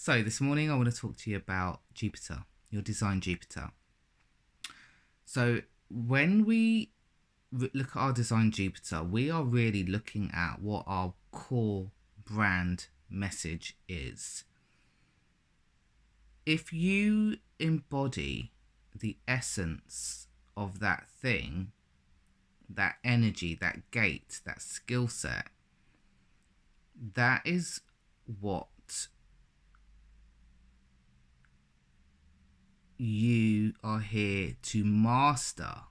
So this morning I want to talk to you about Jupiter, your design Jupiter. So when we look at our design Jupiter, we are really looking at what our core brand message is. If you embody the essence of that thing, that energy, that gate, that skill set, that is what you are here to master.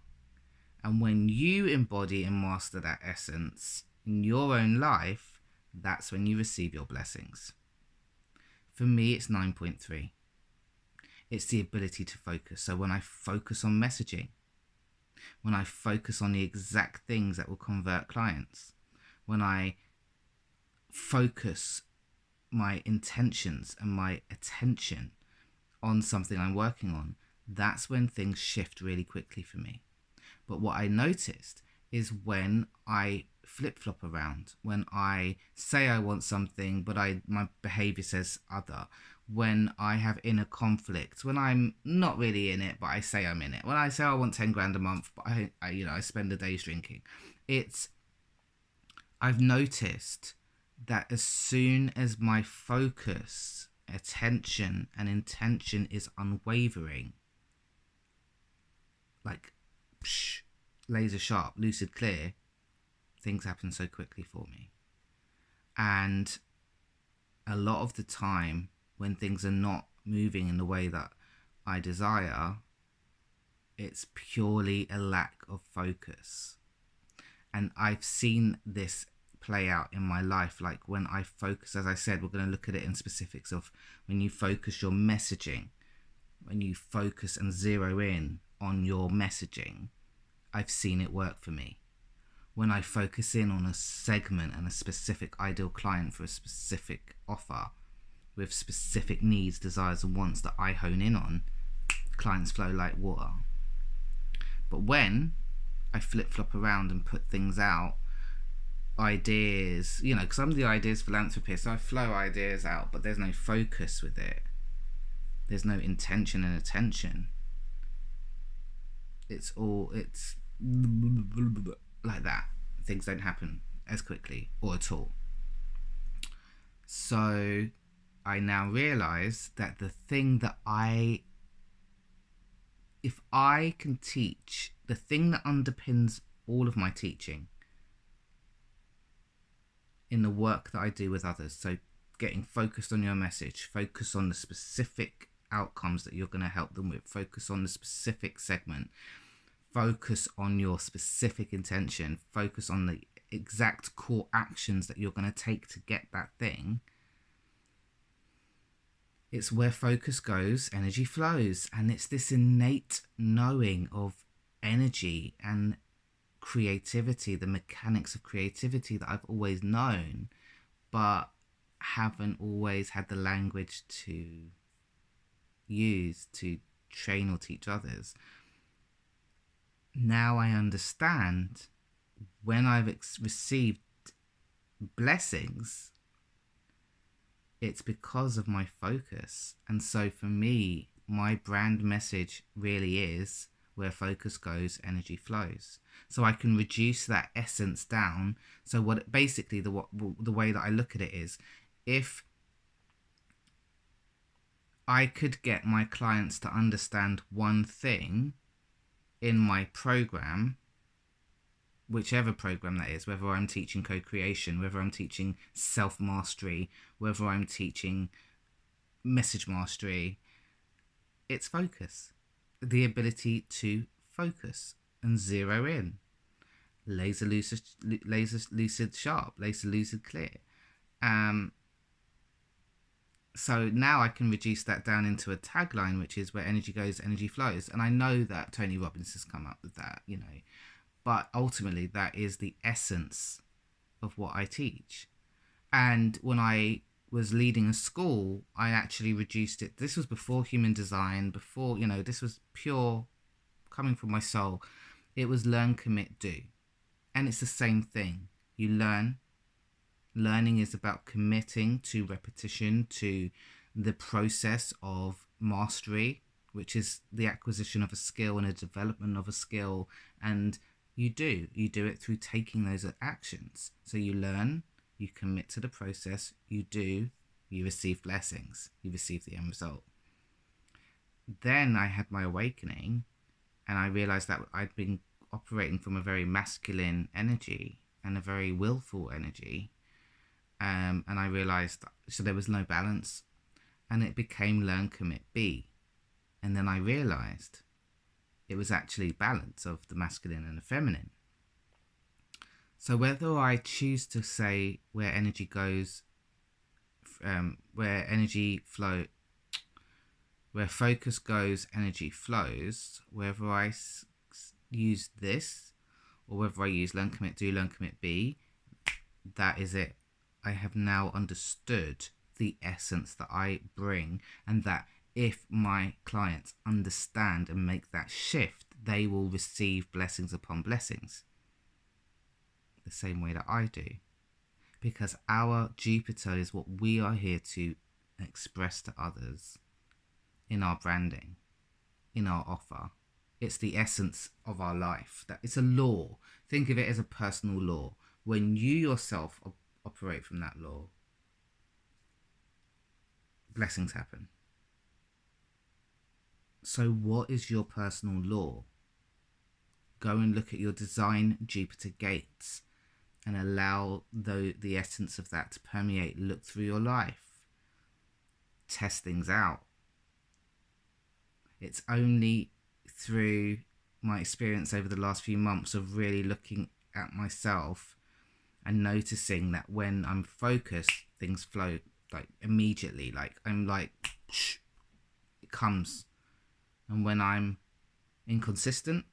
And when you embody and master that essence in your own life, that's when you receive your blessings. For me, it's 9.3. It's the ability to focus. So when I focus on messaging, when I focus on the exact things that will convert clients, when I focus my intentions and my attention on something I'm working on, that's when things shift really quickly for me. But what I noticed is when I flip-flop around, when I say I want something but my behavior says other, when I have inner conflict, when I'm not really in it but I say I'm in it, when I say I want 10 grand a month but I spend the days drinking, I've noticed that as soon as my focus, attention and intention is unwavering, like laser sharp, lucid clear, things happen so quickly for me. And a lot of the time when things are not moving in the way that I desire, it's purely a lack of focus. And I've seen this play out in my life. Like when I focus, as I said, we're going to look at it in specifics of when you focus your messaging, when you focus and zero in on your messaging, I've seen it work for me. When I focus in on a segment and a specific ideal client for a specific offer with specific needs, desires and wants that I hone in on, clients flow like water. But when I flip-flop around and put things out, ideas, because I'm the ideas philanthropist, so I flow ideas out, but there's no focus with it. There's no intention and attention. It's like that. Things don't happen as quickly or at all. So I now realize that the thing that if I can teach, the thing that underpins all of my teaching in the work that I do with others, so getting focused on your message, focus on the specific outcomes that you're going to help them with, focus on the specific segment, focus on your specific intention, focus on the exact core actions that you're going to take to get that thing. It's where focus goes, energy flows. And it's this innate knowing of energy and creativity, the mechanics of creativity that I've always known, but haven't always had the language to use to train or teach others. Now I understand when I've received blessings, it's because of my focus. And so for me, my brand message really is where focus goes, energy flows. So I can reduce that essence down. So what basically the way that I look at it is, if I could get my clients to understand one thing in my program, whichever program that is, whether I'm teaching co-creation, whether I'm teaching self-mastery, whether I'm teaching message mastery, it's focus. The ability to focus and zero in. Laser lucid sharp, laser lucid clear. So now I can reduce that down into a tagline, which is where energy goes, energy flows. And I know that Tony Robbins has come up with that, but ultimately that is the essence of what I teach. And when I was leading a school, I actually reduced it. This was before human design, before, this was pure coming from my soul. It was learn, commit, do. And it's the same thing. You learn. Learning is about committing to repetition, to the process of mastery, which is the acquisition of a skill and a development of a skill. And you do it through taking those actions. So you learn, you commit to the process, you receive blessings, you receive the end result. Then I had my awakening, and I realized that I'd been operating from a very masculine energy and a very willful energy. And I realized, so there was no balance, and it became learn, commit, be. And then I realized it was actually balance of the masculine and the feminine. So whether I choose to say where energy goes, where focus goes, energy flows, whether I use this or whether I use learn, commit, do, learn, commit, be, that is it. I have now understood the essence that I bring, and that if my clients understand and make that shift, they will receive blessings upon blessings the same way that I do. Because our Jupiter is what we are here to express to others in our branding, in our offer. It's the essence of our life. That it's a law. Think of it as a personal law. When you yourself operate from that law, blessings happen. So what is your personal law? Go and look at your design Jupiter gates and allow the essence of that to permeate, look through your life. Test things out. It's only through my experience over the last few months of really looking at myself and noticing that when I'm focused, things flow like immediately. Like I'm like, it comes. And when I'm inconsistent,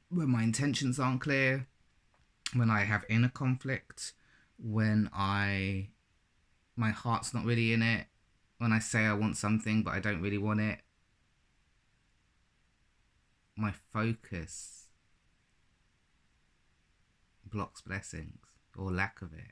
when my intentions aren't clear, when I have inner conflict, when my heart's not really in it, when I say I want something but I don't really want it, my focus blocks blessings, or lack of it.